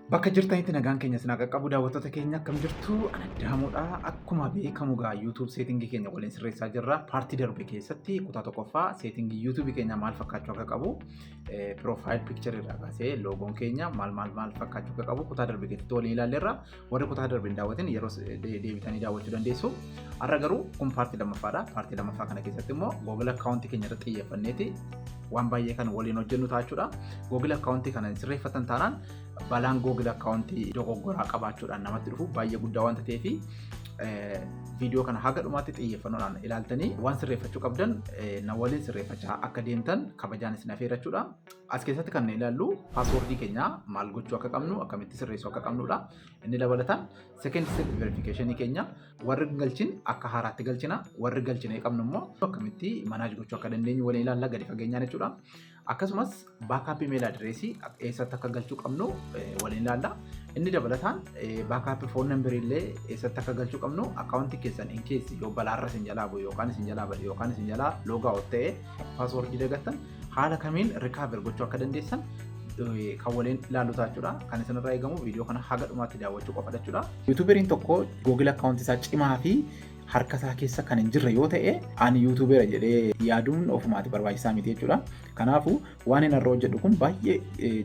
Bakka jirtanitti nagaan keenya sinaa qaqqabu daawwattoota keenya akkam jirtu anaddaamudha. Akkuma beekamu gaa YouTube seetingii keenya waliin sirreessaa jirra. Paartii darbe keessatti kutaa tokkoffaa seetingii YouTube keenya maal fakkaachuu akka qabu profile picture irraa kaasee loogoon keenya maal fakkaachuu akka qabu kutaa darbe keessatti waliin ilaalleerra. Warri kutaa darbe hin daawwatin yeroo deebitanii daawwachuu dandeessu. Har'a garuu kun paartii lammaffaadha. Paartii lammaffaa kana keessatti immoo Google account keenya irratti xiyyeeffanneeti waan baay'ee kan waliin hojjennu ta'a. Google account kana sirreeffatan taanaan balaan Google account dogoggoraa qabaachuudhaan namatti dhufu baay'ee guddaa waan ta'eef viidiyoo kana haga dhumaatti xiyyeeffannoodhaan ilaaltanii waan sirreeffachuu qabdan na waliin sirreeffachaa akka deemtan kabajaan isin affeerachuudha. As keessatti kan ilaallu paaswoordii keenya maal gochuu akka qabnu akkamitti sirreessuu akka qabnudha. Inni dabalataan second step verification keenya warri galchin akka haaraatti galchina warri galchine qabnu immoo akkamitti manaaj gochuu akka dandeenyu waliin ilaalla gadi fageenyaan jechuudha. Akkasumas backup email address eessatti akka galchuu qabnu waliin ilaalla. Inni dabalataan backup phone number illee eessatti akka galchuu qabnu account keessan in case yoo balaarra isin jalaa bu'e yookaan isin jalaa bade yookaan isin jalaa log out ta'e password dagattan haala kamiin recover gochuu akka dandeessan kan waliin ilaallu jechuudha. Kan isinirraa eegamu viidiyoo kana haga dhumaatti daawwachuu qofa jechuudha. YouTuberiin tokko Google account isaa cimaa fi harka isaa keessa kan hin jirre yoo ta'e ani YouTuber jedhee yaaduun ofumaatti barbaachisaa miti jechuudha. Kanaafuu waan inni irra hojjedhu kun baay'ee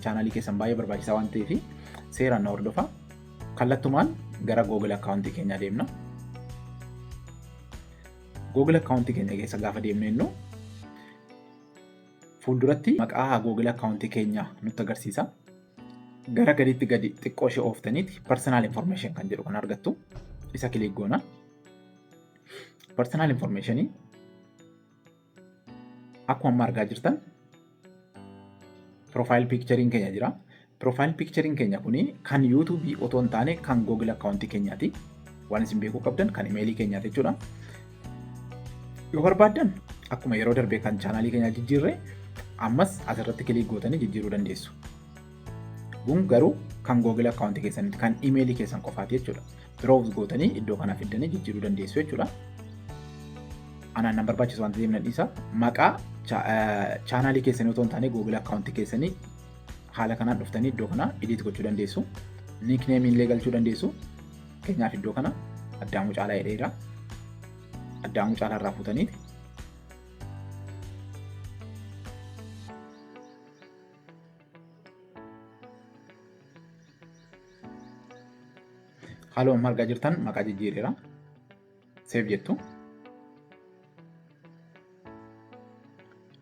chaanaalii keessan baay'ee barbaachisaa waan ta'eef seeraan na hordofa. Kallattumaan gara Google account keenya deemna. Google account keenya keessa gaafa deemnu innu fuulduratti maqaa Google account keenya nutti agarsiisa. Gara gadiitti gadi xiqqoo ishee ooftaniiti personal information kan jedhu kan argattu isa kilik goona. Personal information akkuma amma argaa jirtan profile picturein keenya jira. Profile picturein keenya kuni kan YouTube otoo hin taane kan Google account keenyaati. Waan isin beekuu qabdan kan emailii keenyaati jechuudha. Yoo barbaaddan akkuma yeroo darbee kan chaanaalii keenya jijjiirre ammas asirratti kilik gootanii jijjiiruu dandeessu. Kun garuu kan Google account keessanitti kan emailii keessan qofaati jechuudha. Browse gootanii iddoo kana fidanii jijjiiruu dandeessu jechuudha. Anaan nan barbaachisu waan ta'eef nan dhiisa. Maqaa chaanaalii keessanii otoo hin taane Google account keessanii haala kanaan dhuftanii iddoo kana edit gochuu dandeessu. Nickname illee galchuu dandeessu. Keenyaaf iddoo kana Addaamuu Caalaa jedheera. Addaamuu Caalaa irraa fuutaniiti. Haaluma amma argaa jirtan maqaa jijjiireera. Save jettu.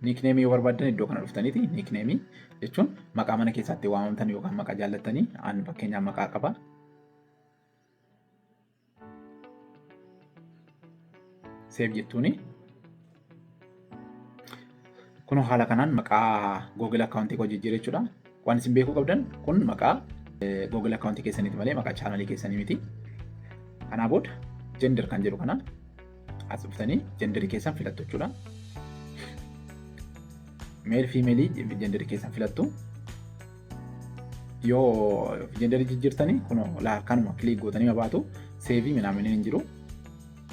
Nickname yoo barbaaddan iddoo kana dhuftaniiti. Nickname jechuun maqaa mana keessatti waamamtan yookaan maqaa jaallattanii an fakkeenyaaf maqaa qaba. Save jettuuni. Kun haala kanaan maqaa Google account koo jijjiire jechuudha. Waan isin beekuu qabdan kun maqaa Google account keessaniiti malee maqaa chaanaalii keessanii miti. Kanaa booda gender kan jedhu kana as dhuftanii genderii keessan filattu jechuudha. Male female genderii keessan filattu. Yoo genderii jijjiirtanii kun kanuma kilik gootanii baatu save minaamin hin jiru.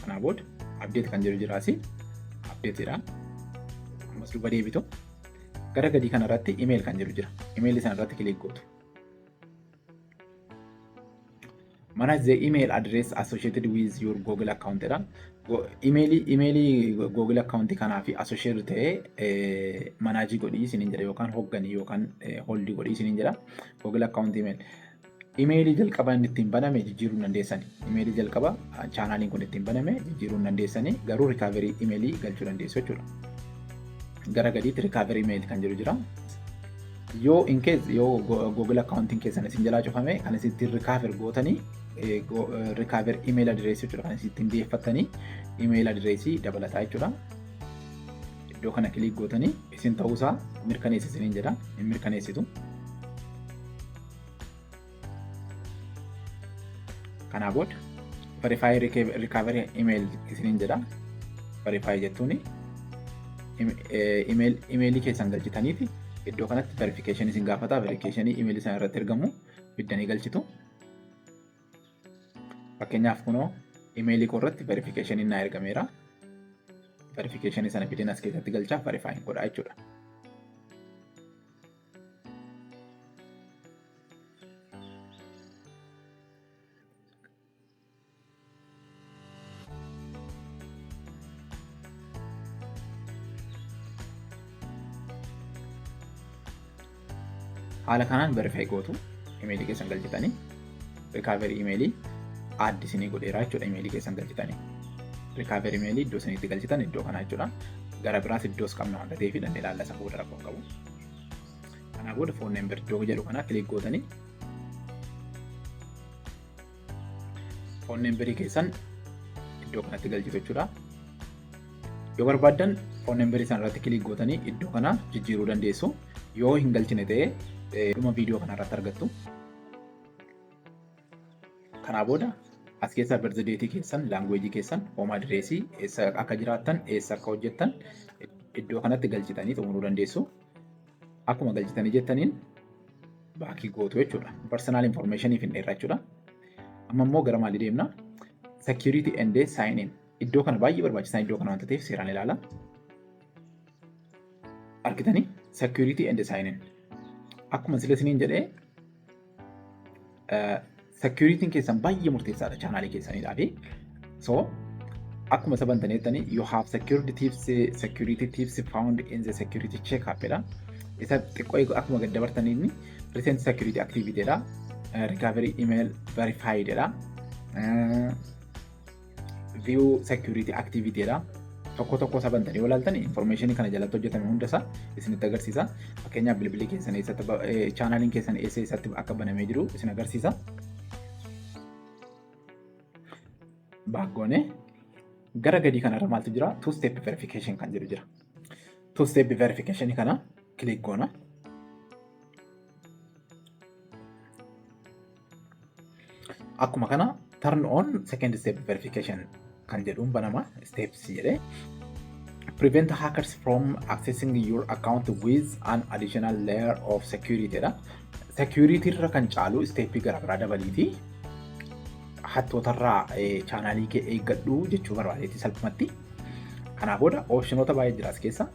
Kanaa booda update kan jedhu jiraasi. Update jedha. Ammas duuba deebitu. Gara gadii kana irratti email kan jedhu jira. Email sana irratti kilik gootu. Manage the email address associated with your Google account jedha. Emailii Google account kanaa fi associated ta'ee manaajii godhii isiniin jedha yookaan hogganii yookaan holdii godhii isiniin jedha. Google account email. Emailii jalqaba inni ittiin baname jijjiiruu dandeessani. Emailii jalqaba chaanaaliin kun ittiin baname jijjiiruu dandeessani. Garuu recovery emailii galchuu dandeessu jechuudha. Gara gadiitti recovery email kan jedhu jira. Yoo in case yoo Google account keessan isin jalaa cufame kan isin recover gootanii recover email address jechuudha kan isin deeffattanii email address dabalataa jechuudha. Iddoo kana kilik gootanii isin ta'uusaa mirkaneessisaniin jedha. Hin mirkaneessitu. Kanaa booda verify recovery email isiniin jedha. Verify jettuuni emailii keessan galchitaniiti. Iddoo kanatti verification isin gaafata. Verification email isaan irratti ergamu fiddanii galchitu. Fakkeenyaaf kunoo emailii koo irratti verification naa ergameera. Verification sana fideen as keessatti galchaa verify godhaa jechuudha. Haala kanaan verify gootu imeelii keessan galchitanii recovery imeelii addisanii godheeraa jechuudha. Imeelii keessan galchitanii recovery imeelii iddoo isinitti galchitan iddoo kanaa jechuudha. Gara biraas iddoos qabna waan ta'eef dandee ilaalla isa booda rakkoo qabu. Kanaa booda phone number iddoo jedhu kanaa kilik gootanii phone number keessan iddoo kanatti galchitu jechuudha. Yoo barbaaddan phone number isaan irratti kilik gootanii iddoo kana jijjiiruu dandeessu. Yoo hin galchine ta'ee dhuma viidiyoo kana irratti argattu. Kanaa booda as keessaa birthday keessan, language keessan, home address, eessa akka jiraattan, eessa akka hojjettan iddoo kanatti galchitanii xumuruu dandeessu. Akkuma galchitanii jettaniin baakii gootu jechuudha. Personal information hin dheeraa jechuudha. Amma immoo gara maalii deemna? Security and sign in. Iddoo kana baay'ee barbaachisaa iddoo kana waan ta'eef seeraan ilaala. Argitanii security and sign in. Akkuma sila isiniin jedhee security'n keessan baay'ee murteessaadha chaanaalii keessaniidhaaf. So akkuma sabantanii jettanii you have security tips found in the security checkup dha. Isa xiqqoo akkuma gad dabartaniin recent security activity dha. Recovery email verified dha. View security activity dha. Tokko sabantanii walaaltanii information kana jalatti hojjetame hundasaa isinitti agarsiisa. Fakkeenyaaf bilbilii keessan eessatti chaanaaliin keessan eessatti akka banamee jiru isin agarsiisa. Baakgoone gara gadii kanarra maaltu jira? Two step verification kan jedhu jira. Two step verification kana kilik goona. Akkuma kana turn on second step verification kan jedhuun banama. Steps jedhee prevent hackers from accessing your account with an additional layer of security dha. Security irra kan caalu steppii gara biraa dabaliiti. Hattootarraa chaanaalii kee eeggadhu jechuu barbaadeeti salphumatti. Kanaa booda optionoota baay'ee jira as keessa.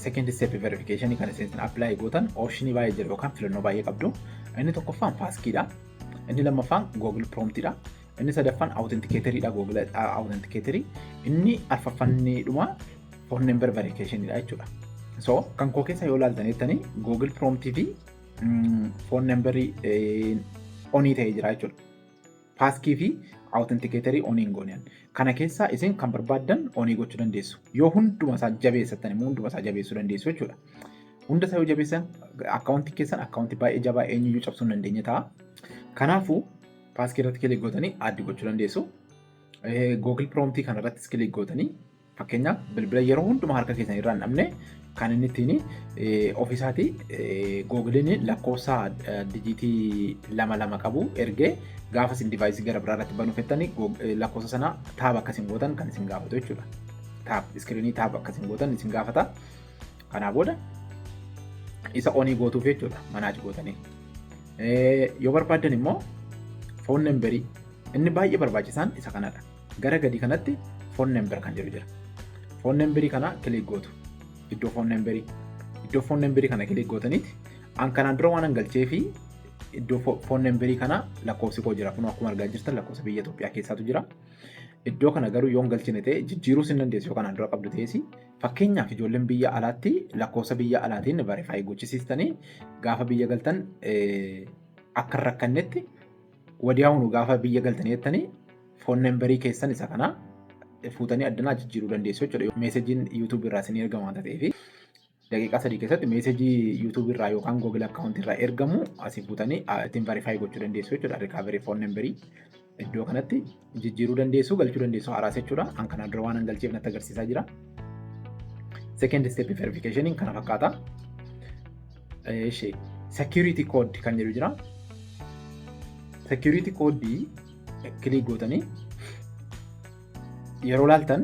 Second step verification kan isin apply gootan optionii baay'ee jira yookaan filannoo baay'ee qabdu. Inni tokkoffaan passkiidha. Inni lammaffaan Google Promptidha. Inni sadaffaan Authenticator'idha. Google Authenticator. Inni arfaffanniidhuma phone number verification'idha jechuudha. So kan koo keessa yoo ilaaltan jettanii Google Promptii fi phone number onii ta'ee jira jechuudha. Passkii fi Authenticator onii hin gooneen. Kana keessaa isin kan barbaaddan onii gochuu dandeessu. Yoo hunduma isaa jabeessatan immoo hunduma isaa jabeessuu dandeessu jechuudha. Hunda isaa yoo jabeessan akkaawuntii keessan akkaawuntii baay'ee jabaa eenyuyyuu cabsuu hin dandeenye ta'a. Kanaafuu paaskii irratti kilik gootanii addi gochuu dandeessu. Google Promptii kana irrattis kilik gootanii fakkeenyaaf bilbila yeroo hundumaa harka keessan irraa hin dhabne kan inni ittiin ofiisaatii Google'n lakkoofsa dijiitii 22 qabu ergee gaafa isin divaayisii gara biraa irratti banuuf jettanii lakkoofsa sana taaba akkasiin gootan kan isin gaafatu jechuudha. Iskiriinii taaba akkasiin gootan isin gaafata. Kanaa booda isa onii gootuuf jechuudha manaachi gootanii. Yoo barbaaddan immoo phone number inni baay'ee barbaachisaan isa kanadha. Gara gadii kanatti phone number kan jedhu jira. Phone number kana kilik gootu. Iddoo phone number kana kilik gootaniiti an kanaan dura waan galchee fi iddoo phone number kana lakkoofsi koo jira. Kun akkuma argaa jirtan lakkoofsa biyya Itoophiyaa keessaatu jira. Iddoo kana garuu yoo galchine ta'e jijjiiruu sin dandeessu yoo kanaan dura qabdu ta'es fakkeenyaaf ijoolleen biyya alaatti lakkoofsa biyya alaatiin verify gochisiistanii gaafa biyya galtan akka hin rakkannetti wadiyaa'uun gaafa biyya galtanii jettanii phone number keessan isa kana fuutanii addanaa jijjiiruu dandeessu jechuudha. Meesejiin YouTube irraa isin ergamu waan ta'eef daqiiqaa 3 keessatti meesejii YouTube irraa yookaan Google account irraa ergamu asii fuutanii ittiin verify gochuu dandeessu jechuudha. Recovery phone number iddoo kanatti jijjiiruu dandeessu, galchuu dandeessu haaraas jechuudha. An kanaan dura waan galcheef natti agarsiisaa jira. Second step verification kana fakkaata. Security code kan jedhu jira. Security code kilik gootanii yeroo laaltan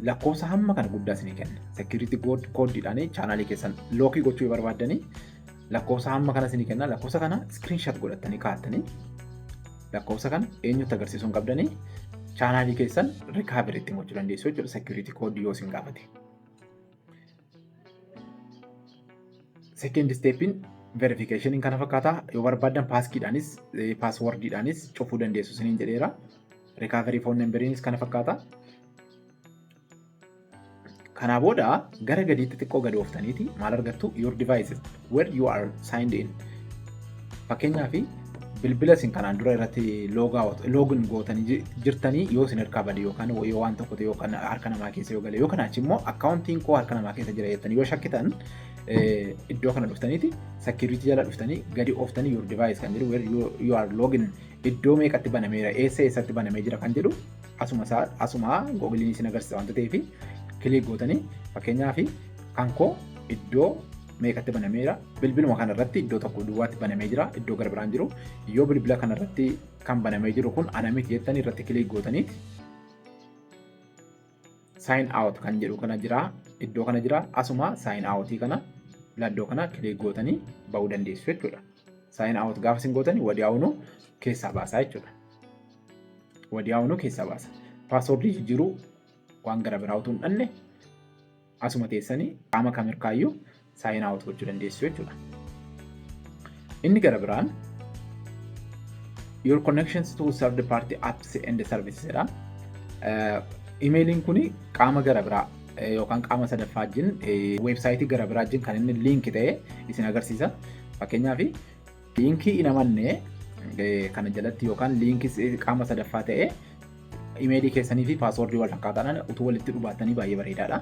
lakkoofsa hamma kana guddaa isinii kenna. Security code'dhaan chaanaalii keessan lookii gochuu barbaadanii lakkoofsa hamma kana isinii kenna. Lakkoofsa kana screenshot godhatanii kaa'attanii lakkoofsa kana eenyutti agarsiisuu hin qabdanii chaanaalii keessan recovery ittiin gochuu dandeessu jechuudha. Security code yoo isin gaafate. Second stepin verification kana fakkaata. Yoo barbaadan paaskiidhaanis paaswordiidhaanis cufuu dandeessu isiniin jedheera. Recovery phone numberiinis kana fakkaata. Kanaa booda gara gadiitti xiqqoo gadi ooftaniiti maal argattu your devices where you are signed in. Fakkeenyaaf bilbila isin kanaan dura irratti login gootanii jirtanii yoo isin harkaa bade yookaan yoo waan tokko ta'e yookaan harka namaa keessa yoo gale yookaan achi immoo akkaawuntiin koo harka namaa keessa jira jettanii yoo shakkitan iddoo kana dhuftaniiti security jala dhuftanii gadi ooftanii your device kan jedhu where you are login iddoo meeqatti banameera eessatti banamee jira kan jedhu asuma googiliin isin agarsiisa wanta ta'eef kilik gootanii fakkeenyaaf kan koo iddoo meeqatti banameera bilbiluma kanarratti iddoo tokko duwwaatti banamee jira iddoo gara biraan jiru yoo bilbila kanarratti kan banamee jiru kun ana miti jettanii irratti kilik gootanii sign out kan jedhu kana jira iddoo kana jira asuma sign out kana iddoo kana kilik gootanii ba'uu dandeessu jechuudha. Sign out gaafa isin gootanii wadiyaa'uun keessaa baasaa jechuudha. Wadiyaa'uun keessaa baasa. Paaswordii jiru waan gara biraa utuu hin dhanne asuma teessanii qaama kamirkaayyuu sign out gochuu dandeessu jechuudha. Inni gara biraan your connections to third party apps and services jedha. Emailiin kun qaama gara biraa yookaan qaama sadaffaa wajjin weebsaayitii gara biraa wajjin kan inni liinkii ta'ee isin agarsiisa. Fakkeenyaaf liinkii hin amanne kana jalatti yookaan liinkii qaama sadaffaa ta'ee imeelii keessanii fi paaswordii wal fakkaataadhaan utuu walitti dhubaatanii baay'ee bareedaadha.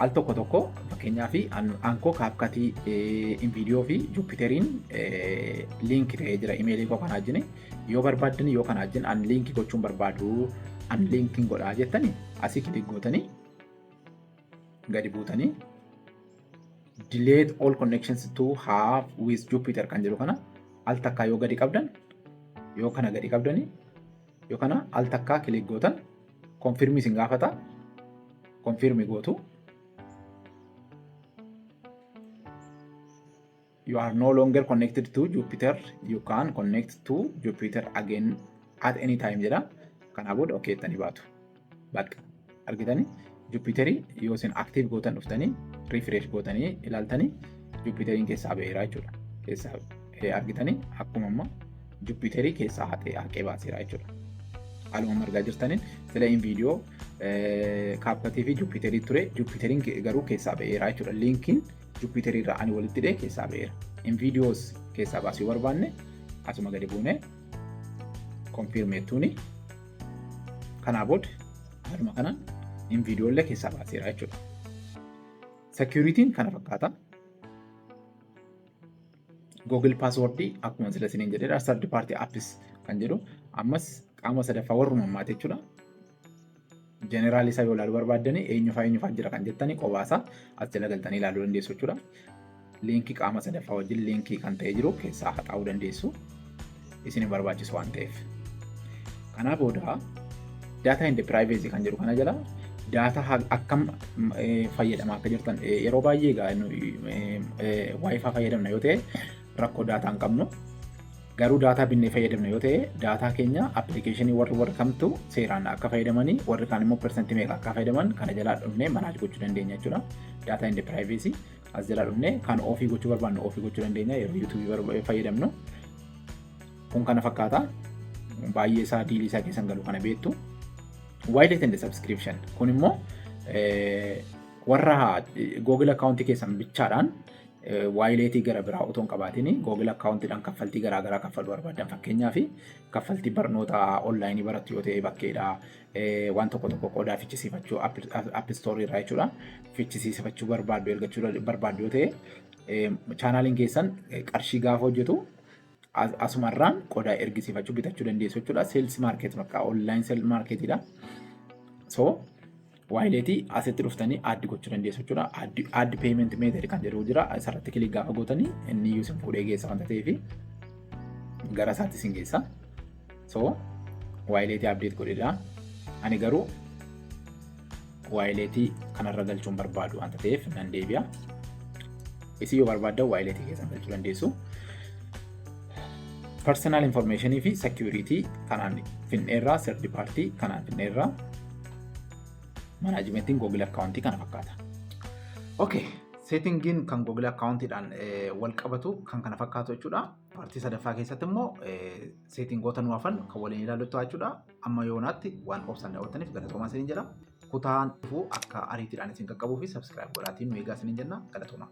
Al tokko fakkeenyaaf aankoo kaapkatii viidiyoo fi juupiteriin liinkii ta'ee jira imeelii koo kanaa wajjin yoo barbaaddan yoo kanaa wajjin an liinkii gochuun barbaadu an liinkiin godhaa jettanii asii kilik gootanii gadi buutanii delete all connections to have with Jupyter kan jedhu kana al takkaa yoo gadi qabdan yoo kana gadi qabdanii yoo kana al takkaa kilik gootan confirm isin gaafata confirm gootu you are no longer connected to Jupyter you can connect to Jupyter again at any time jedha kana booda okay jettanii baatu bakka argitanii Jupyterii yoo isin active gootan dhuftanii refresh gootanii ilaaltanii Jupyteriin keessaa ba'eera jechuudha. Keessaa argitanii akkuma amma Jupyterii keessaa haqee baaseera jechuudha. Haaluma margaa jirtaniin sila in viidiyoo kaapkatii fi Jupyterii ture Jupyteriin garuu keessaa ba'eera jechuudha. Liinkiin Jupyterii irraa ani walitti hidhee keessaa ba'eera. In viidiyoos keessaa baasuu barbaanne asuma gadi buunee konfirmeettuuni kanaa booda haaluma kanaan in viidiyoolee keessaa baaseera jechuudha. Security'n kana fakkaata. Google passwordii akkuma sila isiniin jedheedha. Third party apps kan jedhu ammas qaama sadaffaa warruma ammaati jechuudha. Jeneraal isaa yoo ilaaluu barbaaddanii eenyufaa jira kan jettanii qobaasa as jala galtanii ilaaluu dandeessu jechuudha. Liinkii qaama sadaffaa wajjin liinkii kan ta'e jiru keessaa haxaa'uu dandeessu isin barbaachisu waan ta'eef. Kanaa booda data and privacy kan jedhu kana jala data akkam fayyadamaa akka jirtan yeroo baay'ee wifi fayyadamna yoo ta'e rakkoo daataa hin qabnu garuu daataa binnee fayyadamna yoo ta'e daataa keenya appilikeeshinii warri kamtu seeraan akka fayyadamanii warri kaan immoo persentii meeqa akka fayyadaman kana jalaa dhufnee manaaj gochuu dandeenya jechuudha. Data and privacy as jalaa dhufnee kan ofii gochuu barbaannu ofii gochuu dandeenya yeroo YouTube fayyadamnu kun kana fakkaata baay'ee isaa diilii isaa keessan galu kana beektu. Wallet and subscription kun immoo warra Google account keessan bichaadhaan walletii gara biraa otoo hin qabaatin Google accountidhaan kaffaltii garaa garaa kaffaluu barbaadan fakkeenyaaf kaffaltii barnoota online barattu yoo ta'e bakkeedha waan tokko qodaa fichisiifachuu app store irraa jechuudha fichisiifachuu barbaaddu ergachuu barbaaddu yoo ta'e chaanaaliin keessan qarshii gaafa hojjetu asumarraan qodaa ergisiifachuu bitachuu dandeessu jechuudha. Sales market bakka online sales marketidha. So walletii asitti dhuftanii add gochuu dandeessu jechuudha. Add payment method kan jedhu jira. Asirratti kilik gaafa gootanii inni iyyuu isin fuudhee geessa wanta ta'eef gara isaatti isin geessa. So walletii update godheedha. Ani garuu walletii kanarra galchuun barbaadu wanta ta'eef nan deebi'a. Isin yoo barbaaddan walletii keessan galchuu dandeessu. Personal information fi security kanaan finneerraa third party kanaan finneerraa managementiin Google account kana fakkaata. Okay, settingiin kan Google accountidhaan wal qabatu kan kana fakkaatu jechuudha. Paartii sadaffaa keessatti immoo settingoota nu hafan kan waliin ilaallu jechuudha. Amma yoonaatti waan obsan daawwattaniif galatoomaa isiniin jedha. kutaan dhufu akka ariitiidhaan isin qaqqabuu fi subscribe godhaatiin nu eegaa isiniin jenna. Galatooma.